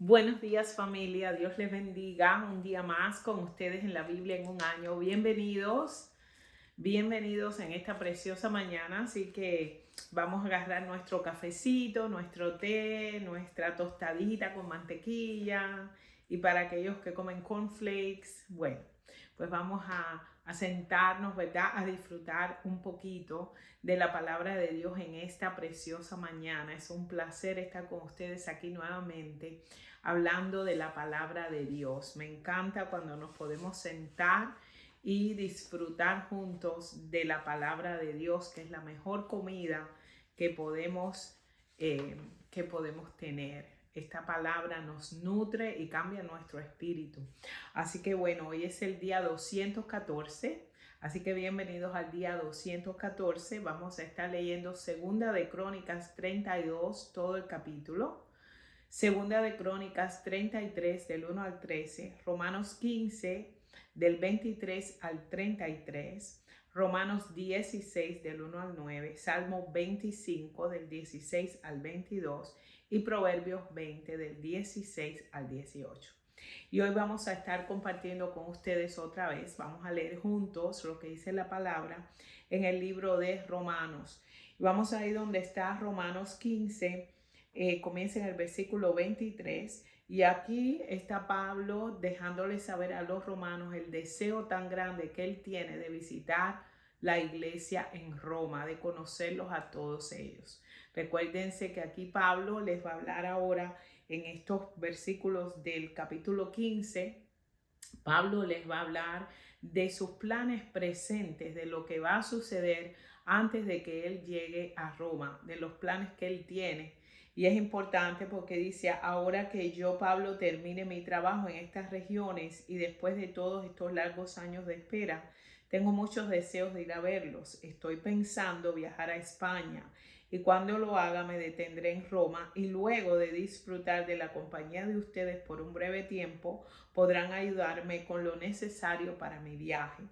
Buenos días familia, Dios les bendiga un día más con ustedes en la Biblia en un año. Bienvenidos en esta preciosa mañana, así que vamos a agarrar nuestro cafecito, nuestro té, nuestra tostadita con mantequilla y para aquellos que comen cornflakes, bueno, pues vamos a sentarnos, ¿verdad? A disfrutar un poquito de la palabra de Dios en esta preciosa mañana. Es un placer estar con ustedes aquí nuevamente hablando de la palabra de Dios. Me encanta cuando nos podemos sentar y disfrutar juntos de la palabra de Dios, que es la mejor comida que podemos, eh, que podemos tener. Esta palabra nos nutre y cambia nuestro espíritu. Así que bueno, hoy es el día 214. Así que bienvenidos al día 214. Vamos a estar leyendo Segunda de Crónicas 32, todo el capítulo. Segunda de Crónicas 33 del 1 al 13, Romanos 15 del 23 al 33, Romanos 16 del 1 al 9, Salmo 25 del 16 al 22 y Proverbios 20 del 16 al 18. Y hoy vamos a estar compartiendo con ustedes otra vez, vamos a leer juntos lo que dice la palabra en el libro de Romanos. Vamos a ir donde está Romanos 15. Comienza en el versículo 23 y aquí está Pablo dejándole saber a los romanos el deseo tan grande que él tiene de visitar la iglesia en Roma, de conocerlos a todos ellos. Recuérdense que aquí Pablo les va a hablar ahora en estos versículos del capítulo 15. Pablo les va a hablar de sus planes presentes, de lo que va a suceder antes de que él llegue a Roma, de los planes que él tiene. Y es importante porque dice, ahora que yo, Pablo, termine mi trabajo en estas regiones y después de todos estos largos años de espera, tengo muchos deseos de ir a verlos. Estoy pensando viajar a España y cuando lo haga me detendré en Roma y luego de disfrutar de la compañía de ustedes por un breve tiempo, podrán ayudarme con lo necesario para mi viaje.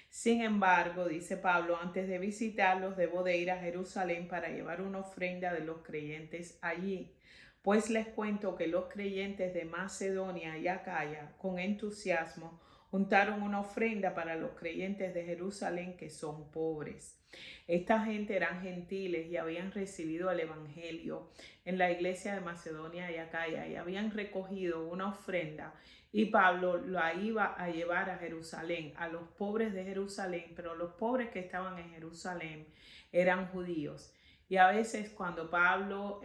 Sin embargo, dice Pablo, antes de visitarlos debo de ir a Jerusalén para llevar una ofrenda de los creyentes allí. Pues les cuento que los creyentes de Macedonia y Acaya, con entusiasmo, juntaron una ofrenda para los creyentes de Jerusalén que son pobres. Esta gente eran gentiles y habían recibido el evangelio en la iglesia de Macedonia y Acaya y habían recogido una ofrenda y Pablo la iba a llevar a Jerusalén, a los pobres de Jerusalén, pero los pobres que estaban en Jerusalén eran judíos. Y a veces cuando Pablo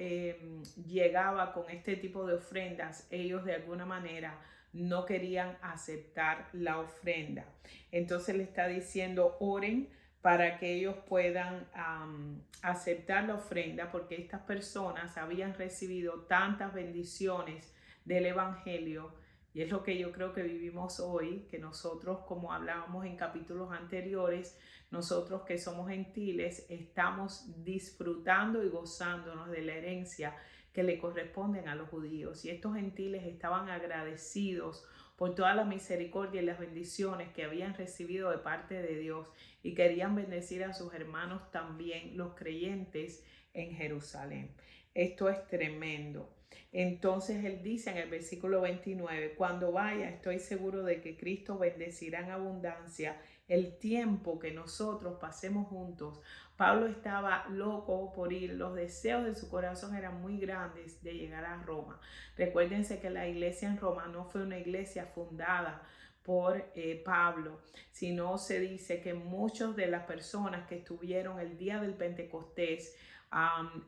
llegaba con este tipo de ofrendas, ellos de alguna manera no querían aceptar la ofrenda. Entonces le está diciendo, oren para que ellos puedan aceptar la ofrenda, porque estas personas habían recibido tantas bendiciones del Evangelio. Y es lo que yo creo que vivimos hoy, que nosotros, como hablábamos en capítulos anteriores, nosotros que somos gentiles, estamos disfrutando y gozándonos de la herencia que le corresponden a los judíos. Y estos gentiles estaban agradecidos por toda la misericordia y las bendiciones que habían recibido de parte de Dios y querían bendecir a sus hermanos también, los creyentes en Jerusalén. Esto es tremendo. Entonces él dice en el versículo 29, cuando vaya estoy seguro de que Cristo bendecirá en abundancia el tiempo que nosotros pasemos juntos. Pablo estaba loco por ir, los deseos de su corazón eran muy grandes de llegar a Roma. Recuérdense que la iglesia en Roma no fue una iglesia fundada por Pablo, sino se dice que muchas de las personas que estuvieron el día del Pentecostés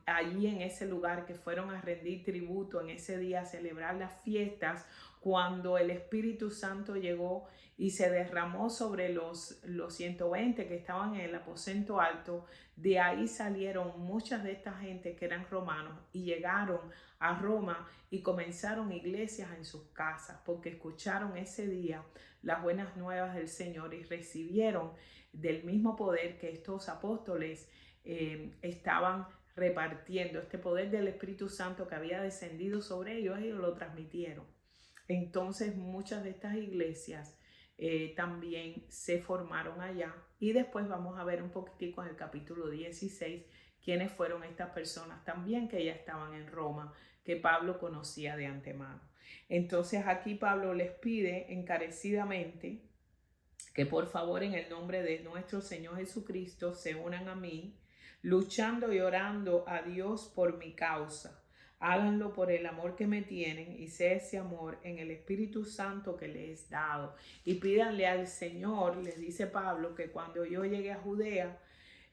allí en ese lugar, que fueron a rendir tributo en ese día, a celebrar las fiestas, cuando el Espíritu Santo llegó y se derramó sobre los 120 que estaban en el aposento alto, de ahí salieron muchas de esta gente que eran romanos y llegaron a Roma y comenzaron iglesias en sus casas porque escucharon ese día las buenas nuevas del Señor y recibieron del mismo poder que estos apóstoles estaban repartiendo. Este poder del Espíritu Santo que había descendido sobre ellos, ellos lo transmitieron. Entonces muchas de estas iglesias también se formaron allá y después vamos a ver un poquitico en el capítulo 16 quiénes fueron estas personas también que ya estaban en Roma, que Pablo conocía de antemano. Entonces aquí Pablo les pide encarecidamente que por favor en el nombre de nuestro Señor Jesucristo se unan a mí, luchando y orando a Dios por mi causa. Háganlo por el amor que me tienen y sea ese amor en el Espíritu Santo que les es dado. Y pídanle al Señor, les dice Pablo, que cuando yo llegue a Judea,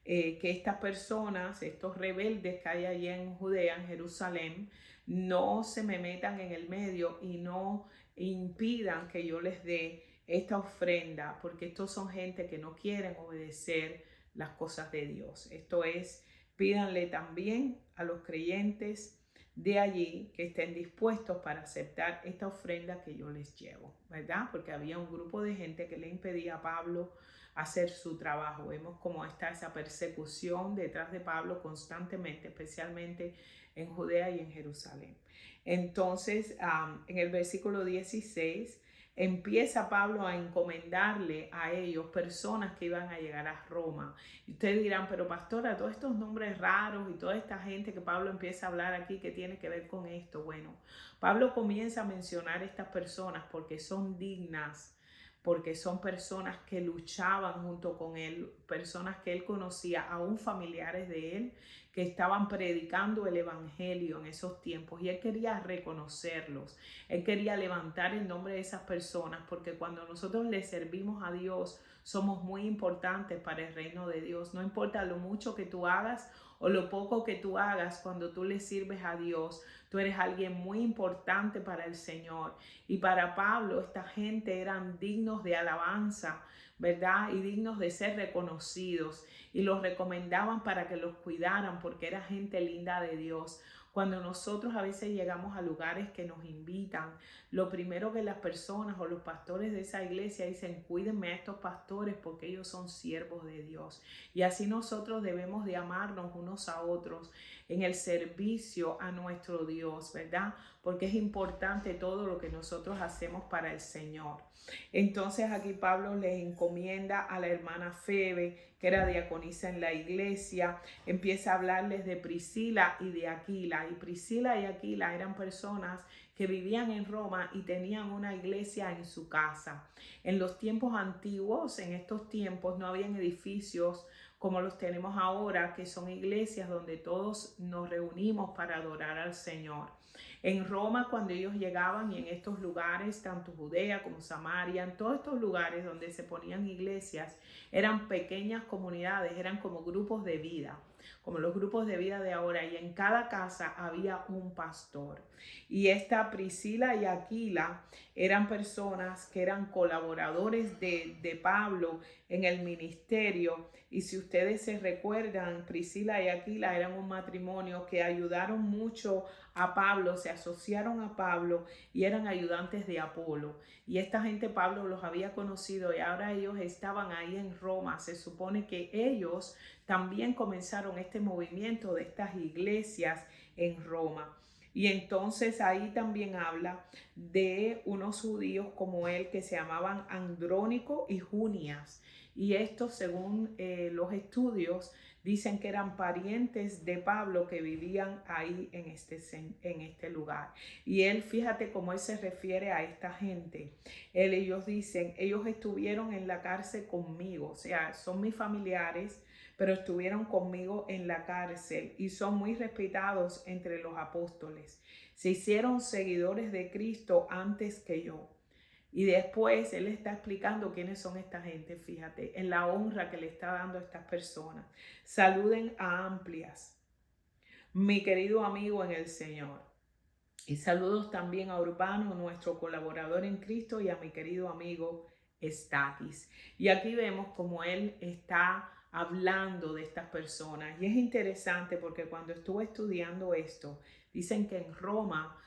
que estas personas, estos rebeldes que hay allí en Judea, en Jerusalén, no se me metan en el medio y no impidan que yo les dé esta ofrenda, porque estos son gente que no quieren obedecer las cosas de Dios. Esto es, pídanle también a los creyentes de allí que estén dispuestos para aceptar esta ofrenda que yo les llevo, ¿verdad? Porque había un grupo de gente que le impedía a Pablo hacer su trabajo. Vemos cómo está esa persecución detrás de Pablo constantemente, especialmente en Judea y en Jerusalén. Entonces, en el versículo 16, empieza Pablo a encomendarle a ellos personas que iban a llegar a Roma. Y ustedes dirán, pero pastora, todos estos nombres raros y toda esta gente que Pablo empieza a hablar aquí, ¿qué tiene que ver con esto? Bueno, Pablo comienza a mencionar estas personas porque son dignas, porque son personas que luchaban junto con él, personas que él conocía, aún familiares de él, que estaban predicando el evangelio en esos tiempos, y él quería reconocerlos, él quería levantar el nombre de esas personas, porque cuando nosotros le servimos a Dios, somos muy importantes para el reino de Dios. No importa lo mucho que tú hagas o lo poco que tú hagas, cuando tú le sirves a Dios, tú eres alguien muy importante para el Señor. Y para Pablo, esta gente eran dignos de alabanza, ¿verdad? Y dignos de ser reconocidos. Y los recomendaban para que los cuidaran porque era gente linda de Dios. Cuando nosotros a veces llegamos a lugares que nos invitan, lo primero que las personas o los pastores de esa iglesia dicen, cuídenme a estos pastores porque ellos son siervos de Dios. Y así nosotros debemos de amarnos unos a otros en el servicio a nuestro Dios, ¿verdad? Porque es importante todo lo que nosotros hacemos para el Señor. Entonces aquí Pablo les encomienda a la hermana Febe, que era diaconisa en la iglesia, empieza a hablarles de Priscila y de Aquila. Y Priscila y Aquila eran personas que vivían en Roma y tenían una iglesia en su casa. En los tiempos antiguos, en estos tiempos, no habían edificios como los tenemos ahora, que son iglesias donde todos nos reunimos para adorar al Señor. En Roma, cuando ellos llegaban, y en estos lugares, tanto Judea como Samaria, en todos estos lugares donde se ponían iglesias, eran pequeñas comunidades, eran como grupos de vida, como los grupos de vida de ahora, y en cada casa había un pastor. Y esta Priscila y Aquila eran personas que eran colaboradores de Pablo en el ministerio. Y si ustedes se recuerdan, Priscila y Aquila eran un matrimonio que ayudaron mucho a Pablo, se asociaron a Pablo y eran ayudantes de Apolo. Y esta gente Pablo los había conocido y ahora ellos estaban ahí en Roma. Se supone que ellos también comenzaron este movimiento de estas iglesias en Roma. Y entonces ahí también habla de unos judíos como él que se llamaban Andrónico y Junias. Y estos, según los estudios, dicen que eran parientes de Pablo que vivían ahí en este lugar. Y él, fíjate cómo él se refiere a esta gente. Ellos dicen, ellos estuvieron en la cárcel conmigo, o sea, son mis familiares, pero estuvieron conmigo en la cárcel y son muy respetados entre los apóstoles. Se hicieron seguidores de Cristo antes que yo. Y después él está explicando quiénes son esta gente, fíjate, en la honra que le está dando a estas personas. Saluden a Amplias, mi querido amigo en el Señor. Y saludos también a Urbano, nuestro colaborador en Cristo, y a mi querido amigo Estaquis. Y aquí vemos cómo él está hablando de estas personas. Y es interesante porque cuando estuve estudiando esto, dicen que en Roma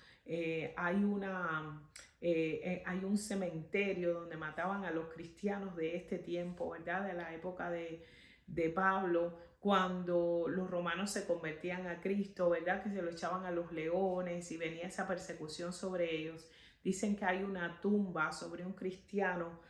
hay un cementerio donde mataban a los cristianos de este tiempo, ¿verdad? De la época de Pablo, cuando los romanos se convertían a Cristo, ¿verdad? Que se lo echaban a los leones y venía esa persecución sobre ellos. Dicen que hay una tumba sobre un cristiano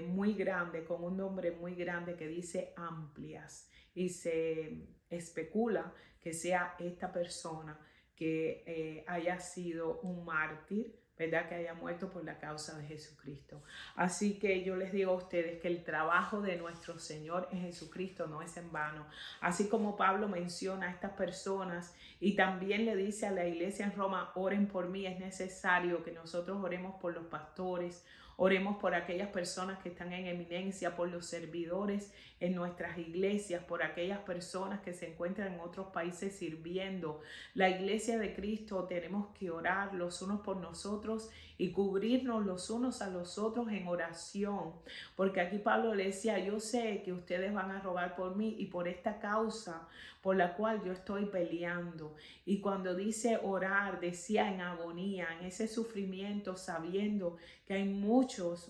muy grande, con un nombre muy grande que dice Amplias. Y se especula que sea esta persona que haya sido un mártir, ¿verdad? Que haya muerto por la causa de Jesucristo. Así que yo les digo a ustedes que el trabajo de nuestro Señor en Jesucristo no es en vano. Así como Pablo menciona a estas personas y también le dice a la iglesia en Roma, oren por mí, es necesario que nosotros oremos por los pastores, oremos por aquellas personas que están en eminencia, por los servidores en nuestras iglesias, por aquellas personas que se encuentran en otros países sirviendo. La iglesia de Cristo tenemos que orar los unos por nosotros y cubrirnos los unos a los otros en oración. Porque aquí Pablo le decía, yo sé que ustedes van a rogar por mí y por esta causa por la cual yo estoy peleando. Y cuando dice orar, decía en agonía, en ese sufrimiento, sabiendo que hay muchos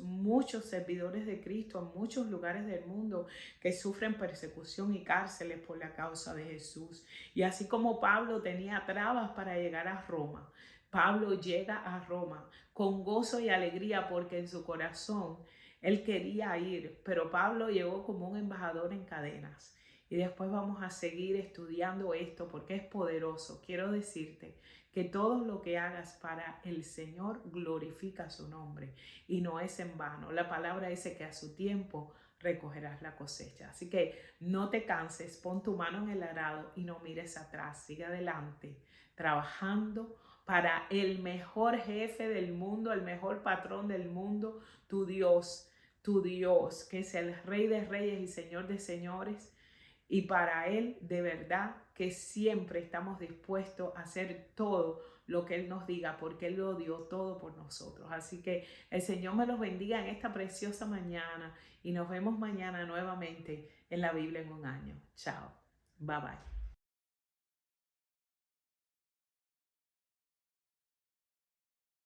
servidores de Cristo en muchos lugares del mundo que sufren persecución y cárceles por la causa de Jesús. Y así como Pablo tenía trabas para llegar a Roma, Pablo llega a Roma con gozo y alegría porque en su corazón él quería ir, pero Pablo llegó como un embajador en cadenas. Y después vamos a seguir estudiando esto porque es poderoso. Quiero decirte que todo lo que hagas para el Señor glorifica su nombre y no es en vano. La palabra dice que a su tiempo recogerás la cosecha. Así que no te canses, pon tu mano en el arado y no mires atrás. Sigue adelante, trabajando para el mejor jefe del mundo, el mejor patrón del mundo, tu Dios, que es el Rey de Reyes y Señor de Señores. Y para Él, de verdad, que siempre estamos dispuestos a hacer todo lo que Él nos diga, porque Él lo dio todo por nosotros. Así que el Señor me los bendiga en esta preciosa mañana y nos vemos mañana nuevamente en la Biblia en un año. Chao. Bye bye.